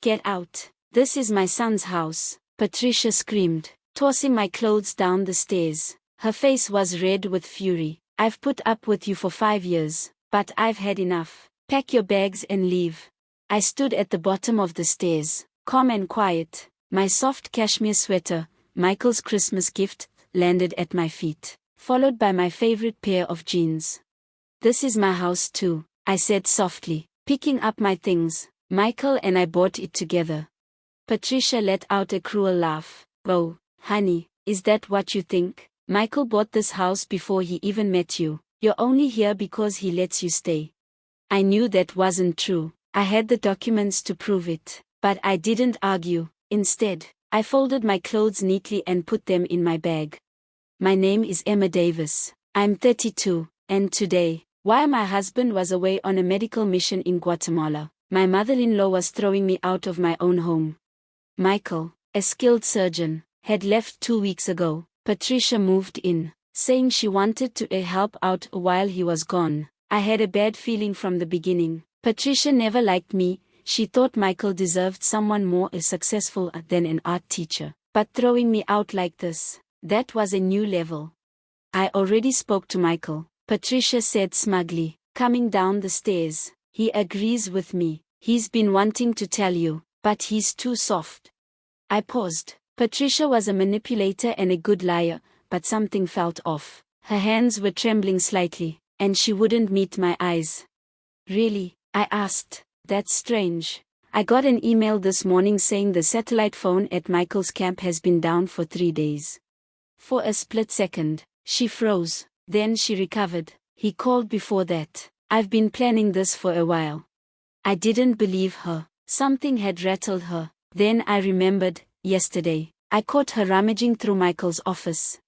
Get out. This is my son's house, Patricia screamed, tossing my clothes down the stairs. Her face was red with fury. I've put up with you for 5 years, but I've had enough. Pack your bags and leave. I stood at the bottom of the stairs, calm and quiet. My soft cashmere sweater, Michael's Christmas gift, landed at my feet, followed by my favorite pair of jeans. This is my house too, I said softly, picking up my things. Michael and I bought it together. Patricia let out a cruel laugh. Oh, honey, is that what you think? Michael bought this house before he even met you. You're only here because he lets you stay. I knew that wasn't true. I had the documents to prove it, but I didn't argue. Instead, I folded my clothes neatly and put them in my bag. My name is Emma Davis. I'm 32, and today, while my husband was away on a medical mission in Guatemala, my mother-in-law was throwing me out of my own home. Michael, a skilled surgeon, had left 2 weeks ago. Patricia moved in, saying she wanted to help out while he was gone. I had a bad feeling from the beginning. Patricia never liked me. She thought Michael deserved someone more successful than an art teacher. But throwing me out like this, that was a new level. I already spoke to Michael, Patricia said smugly, coming down the stairs. He agrees with me. He's been wanting to tell you, but he's too soft. I paused. Patricia was a manipulator and a good liar, but something felt off. Her hands were trembling slightly, and she wouldn't meet my eyes. Really? I asked. That's strange. I got an email this morning saying the satellite phone at Michael's camp has been down for 3 days. For a split second, she froze, then she recovered. He called before that. I've been planning this for a while. I didn't believe her. Something had rattled her. Then I remembered, yesterday, I caught her rummaging through Michael's office.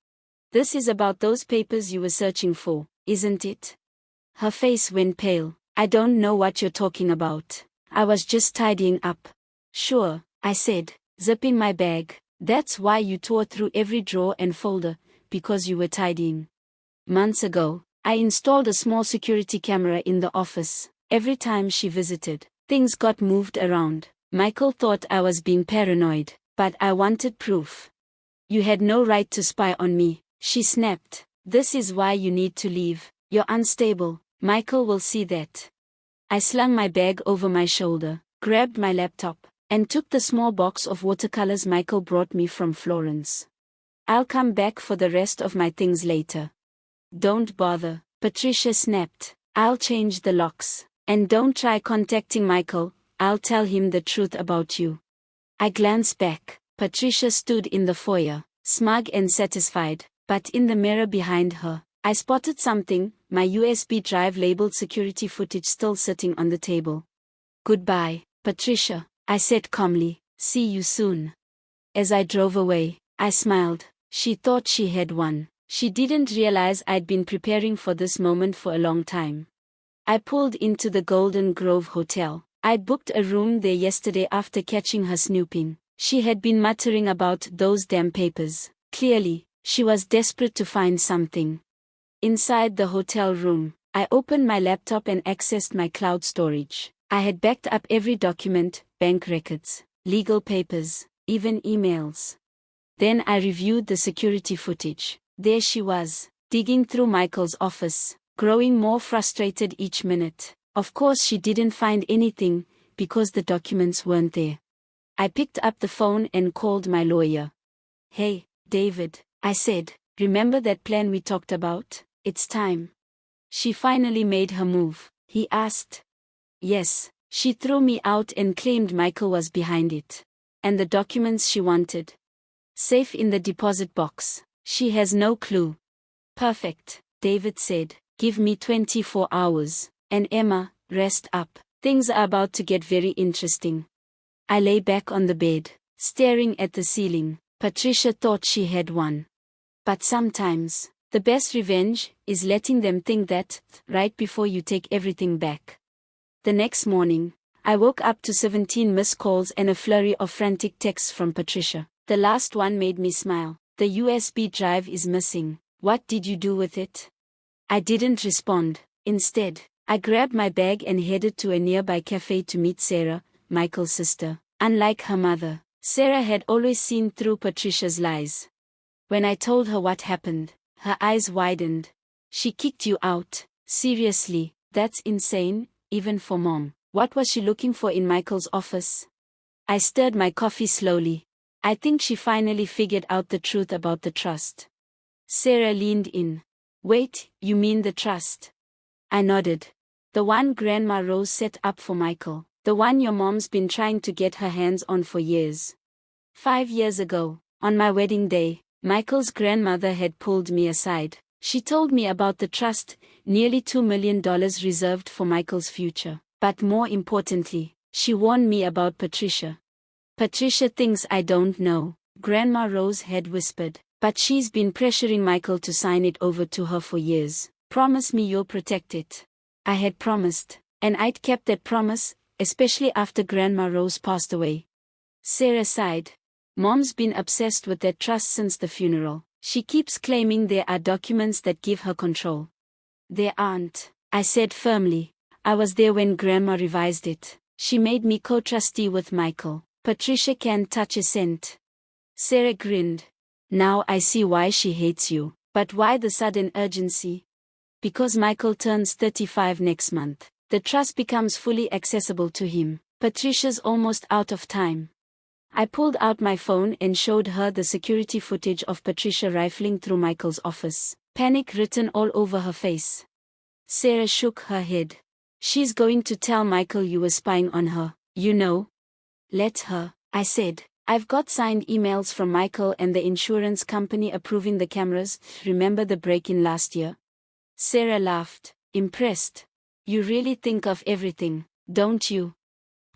This is about those papers you were searching for, isn't it? Her face went pale. I don't know what you're talking about. I was just tidying up. Sure, I said, zipping my bag. That's why you tore through every drawer and folder, because you were tidying. Months ago, I installed a small security camera in the office. Every time she visited, things got moved around. Michael thought I was being paranoid, but I wanted proof. You had no right to spy on me, she snapped. This is why you need to leave. You're unstable. Michael will see that. I slung my bag over my shoulder, grabbed my laptop, and took the small box of watercolors Michael brought me from Florence. I'll come back for the rest of my things later. Don't bother, Patricia snapped. I'll change the locks. And don't try contacting Michael. I'll tell him the truth about you. I glanced back. Patricia stood in the foyer, smug and satisfied, but in the mirror behind her, I spotted something, my USB drive labeled security footage still sitting on the table. Goodbye, Patricia, I said calmly. See you soon. As I drove away, I smiled. She thought she had won. She didn't realize I'd been preparing for this moment for a long time. I pulled into the Golden Grove Hotel. I'd booked a room there yesterday after catching her snooping. She had been muttering about those damn papers. Clearly, she was desperate to find something. Inside the hotel room, I opened my laptop and accessed my cloud storage. I had backed up every document, bank records, legal papers, even emails. Then I reviewed the security footage. There she was, digging through Michael's office, growing more frustrated each minute. Of course she didn't find anything, because the documents weren't there. I picked up the phone and called my lawyer. Hey, David, I said, remember that plan we talked about? It's time. She finally made her move, he asked. Yes, she threw me out and claimed Michael was behind it. And the documents she wanted? Safe in the deposit box. She has no clue. Perfect, David said. Give me 24 hours. And Emma, rest up. Things are about to get very interesting. I lay back on the bed, staring at the ceiling. Patricia thought she had won. But sometimes, the best revenge is letting them think that, right before you take everything back. The next morning, I woke up to 17 missed calls and a flurry of frantic texts from Patricia. The last one made me smile. The USB drive is missing. What did you do with it? I didn't respond. Instead, I grabbed my bag and headed to a nearby cafe to meet Sarah, Michael's sister. Unlike her mother, Sarah had always seen through Patricia's lies. When I told her what happened, her eyes widened. She kicked you out? Seriously, that's insane, even for Mom. What was she looking for in Michael's office? I stirred my coffee slowly. I think she finally figured out the truth about the trust. Sarah leaned in. Wait, you mean the trust? I nodded. The one Grandma Rose set up for Michael. The one your mom's been trying to get her hands on for years. 5 years ago, on my wedding day, Michael's grandmother had pulled me aside. She told me about the trust, nearly $2 million reserved for Michael's future. But more importantly, she warned me about Patricia. Patricia thinks I don't know, Grandma Rose had whispered, but she's been pressuring Michael to sign it over to her for years. Promise me you'll protect it. I had promised, and I'd kept that promise, especially after Grandma Rose passed away. Sarah sighed. Mom's been obsessed with that trust since the funeral. She keeps claiming there are documents that give her control. There aren't, I said firmly. I was there when Grandma revised it. She made me co-trustee with Michael. Patricia can't touch a cent. Sarah grinned. Now I see why she hates you. But why the sudden urgency? Because Michael turns 35 next month. The trust becomes fully accessible to him. Patricia's almost out of time. I pulled out my phone and showed her the security footage of Patricia rifling through Michael's office, panic written all over her face. Sarah shook her head. She's going to tell Michael you were spying on her, you know. Let her, I said. I've got signed emails from Michael and the insurance company approving the cameras. Remember the break-in last year? Sarah laughed, impressed. You really think of everything, don't you?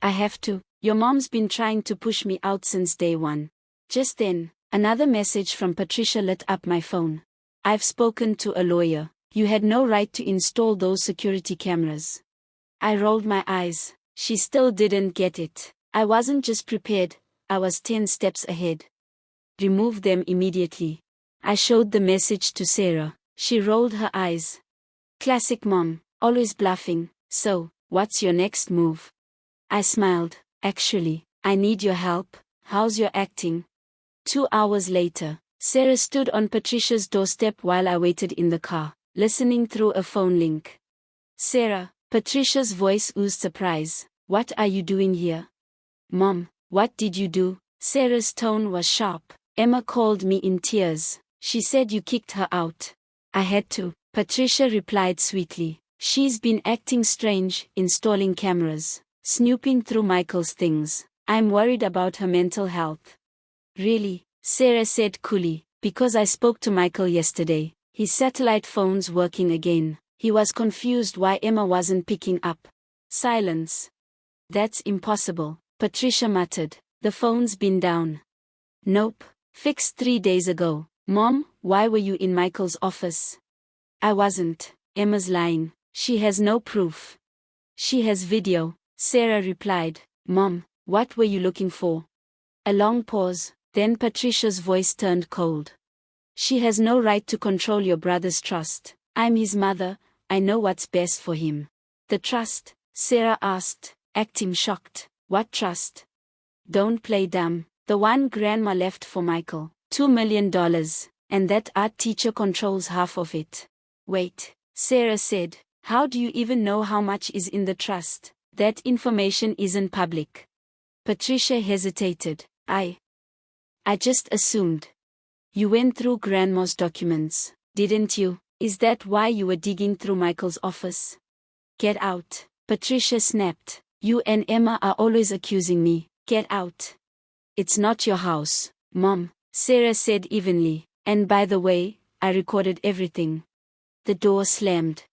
I have to. Your mom's been trying to push me out since day one. Just then, another message from Patricia lit up my phone. I've spoken to a lawyer. You had no right to install those security cameras. I rolled my eyes. She still didn't get it. I wasn't just prepared, I was 10 steps ahead. Remove them immediately. I showed the message to Sarah. She rolled her eyes. Classic Mom, always bluffing. So, what's your next move? I smiled. Actually, I need your help. How's your acting? 2 hours later, Sarah stood on Patricia's doorstep while I waited in the car, listening through a phone link. Sarah, Patricia's voice oozed surprise. What are you doing here? Mom, what did you do? Sarah's tone was sharp. Emma called me in tears. She said you kicked her out. I had to, Patricia replied sweetly. She's been acting strange, installing cameras, snooping through Michael's things. I'm worried about her mental health. Really? Sarah said coolly. Because I spoke to Michael yesterday. His satellite phone's working again. He was confused why Emma wasn't picking up. Silence. That's impossible, Patricia muttered. The phone's been down. Nope. Fixed 3 days ago. Mom, why were you in Michael's office? I wasn't. Emma's lying. She has no proof. She has video, Sarah replied. Mom, what were you looking for? A long pause, then Patricia's voice turned cold. She has no right to control your brother's trust. I'm his mother, I know what's best for him. The trust? Sarah asked, acting shocked. What trust? Don't play dumb. The one Grandma left for Michael. $2 million, and that art teacher controls half of it. Wait, Sarah said, how do you even know how much is in the trust? That information isn't public. Patricia hesitated. I just assumed. You went through Grandma's documents, didn't you? Is that why you were digging through Michael's office? Get out, Patricia snapped. You and Emma are always accusing me. Get out. It's not your house, Mom, Sarah said evenly. And by the way, I recorded everything. The door slammed.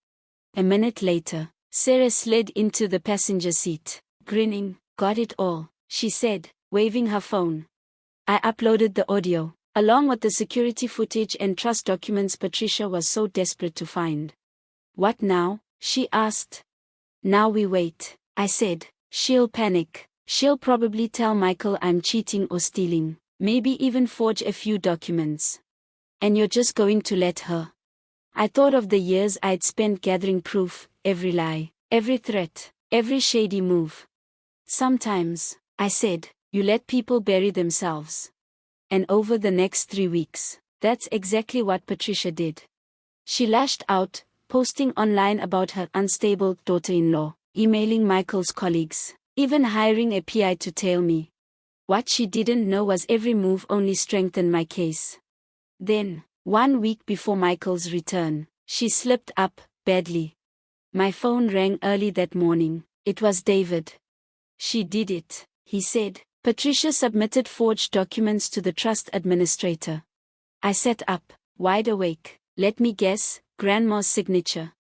A minute later, Sarah slid into the passenger seat, grinning. Got it all, she said, waving her phone. I uploaded the audio, along with the security footage and trust documents Patricia was so desperate to find. What now? She asked. Now we wait, I said. She'll panic. She'll probably tell Michael I'm cheating or stealing, maybe even forge a few documents. And you're just going to let her? I thought of the years I'd spent gathering proof, every lie, every threat, every shady move. Sometimes, I said, You let people bury themselves. And over the next 3 weeks, that's exactly what Patricia did. She lashed out, posting online about her unstable daughter-in-law, emailing Michael's colleagues, even hiring a PI to tail me. What she didn't know was every move only strengthened my case. Then, 1 week before Michael's return, she slipped up, badly. My phone rang early that morning. It was David. She did it, he said. Patricia submitted forged documents to the trust administrator. I sat up, wide awake. Let me guess, Grandma's signature.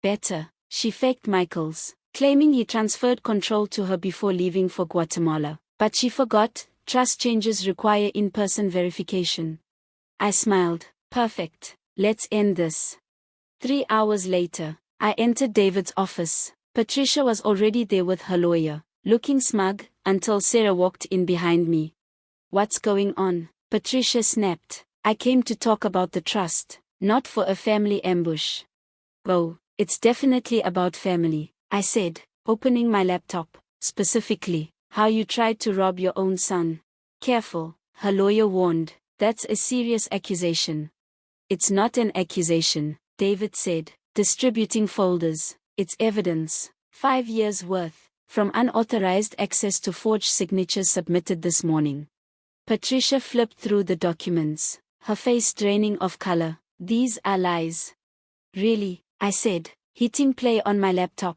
Better, she faked Michael's, claiming he transferred control to her before leaving for Guatemala. But she forgot, trust changes require in-person verification. I smiled. Perfect, let's end this. 3 hours later, I entered David's office. Patricia was already there with her lawyer, looking smug, until Sarah walked in behind me. What's going on? Patricia snapped. I came to talk about the trust, not for a family ambush. Oh, it's definitely about family, I said, opening my laptop. Specifically, how you tried to rob your own son. Careful, her lawyer warned. That's a serious accusation. It's not an accusation, David said, distributing folders. It's evidence. 5 years' worth, from unauthorized access to forged signatures submitted this morning. Patricia flipped through the documents, her face draining of color. These are lies. Really, I said, hitting play on my laptop.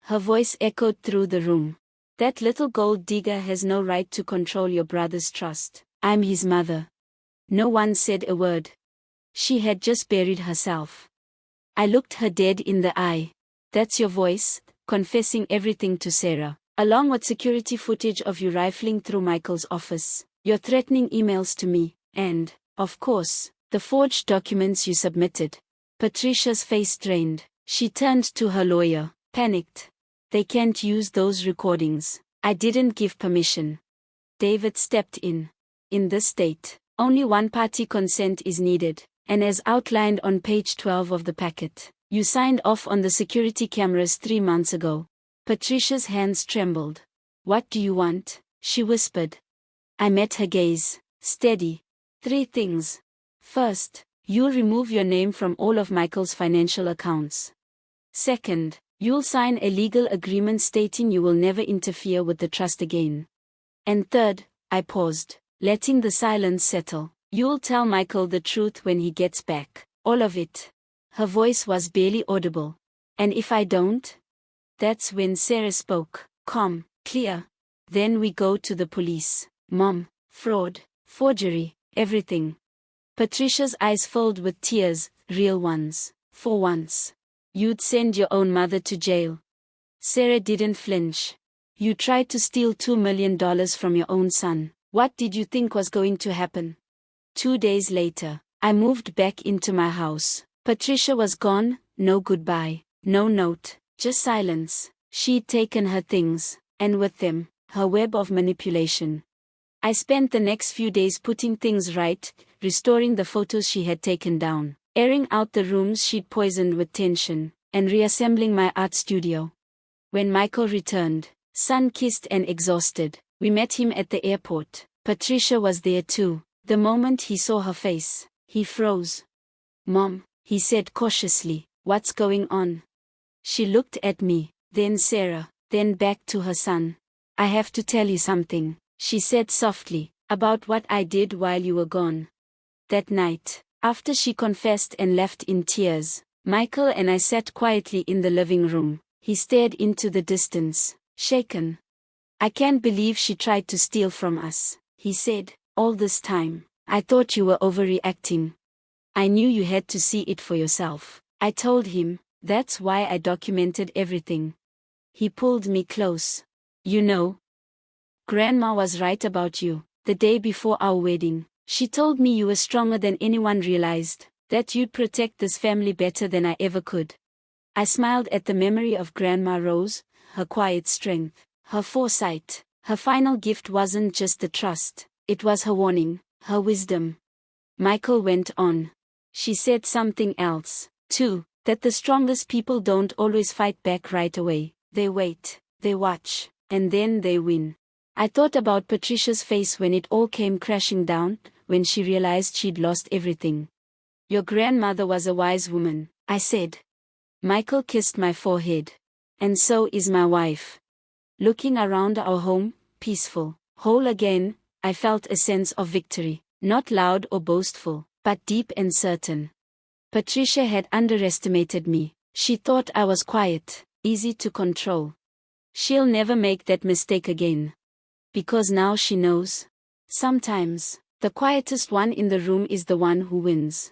Her voice echoed through the room. That little gold digger has no right to control your brother's trust. I'm his mother. No one said a word. She had just buried herself. I looked her dead in the eye. That's your voice, confessing everything to Sarah, along with security footage of you rifling through Michael's office, your threatening emails to me, and, of course, the forged documents you submitted. Patricia's face strained. She turned to her lawyer, panicked. They can't use those recordings. I didn't give permission. David stepped in. In this state, only one-party consent is needed, and as outlined on page 12 of the packet, you signed off on the security cameras 3 months ago. Patricia's hands trembled. What do you want? She whispered. I met her gaze. Steady. 3 things. First, you'll remove your name from all of Michael's financial accounts. Second, you'll sign a legal agreement stating you will never interfere with the trust again. And third, I paused, letting the silence settle. You'll tell Michael the truth when he gets back. All of it. Her voice was barely audible. And if I don't? That's when Sarah spoke, calm, clear. Then we go to the police. Mom, fraud, forgery, everything. Patricia's eyes filled with tears, real ones. For once. You'd send your own mother to jail. Sarah didn't flinch. You tried to steal $2 million from your own son. What did you think was going to happen? 2 days later, I moved back into my house. Patricia was gone, no goodbye, no note, just silence. She'd taken her things, and with them, her web of manipulation. I spent the next few days putting things right, restoring the photos she had taken down, airing out the rooms she'd poisoned with tension, and reassembling my art studio. When Michael returned, sun-kissed and exhausted, we met him at the airport. Patricia was there too. The moment he saw her face, he froze. Mom, he said cautiously, what's going on? She looked at me, then Sarah, then back to her son. I have to tell you something, she said softly, about what I did while you were gone. That night, after she confessed and left in tears, Michael and I sat quietly in the living room. He stared into the distance, shaken. I can't believe she tried to steal from us, he said. All this time, I thought you were overreacting. I knew you had to see it for yourself. I told him, that's why I documented everything. He pulled me close. You know, Grandma was right about you. The day before our wedding, she told me you were stronger than anyone realized, that you'd protect this family better than I ever could. I smiled at the memory of Grandma Rose, her quiet strength, her foresight. Her final gift wasn't just the trust, it was her warning, her wisdom. Michael went on. She said something else, too, that the strongest people don't always fight back right away. They wait, they watch, and then they win. I thought about Patricia's face when it all came crashing down, when she realized she'd lost everything. Your grandmother was a wise woman, I said. Michael kissed my forehead. And so is my wife. Looking around our home, peaceful, whole again, I felt a sense of victory, not loud or boastful, but deep and certain. Patricia had underestimated me. She thought I was quiet, easy to control. She'll never make that mistake again. Because now she knows. Sometimes, the quietest one in the room is the one who wins.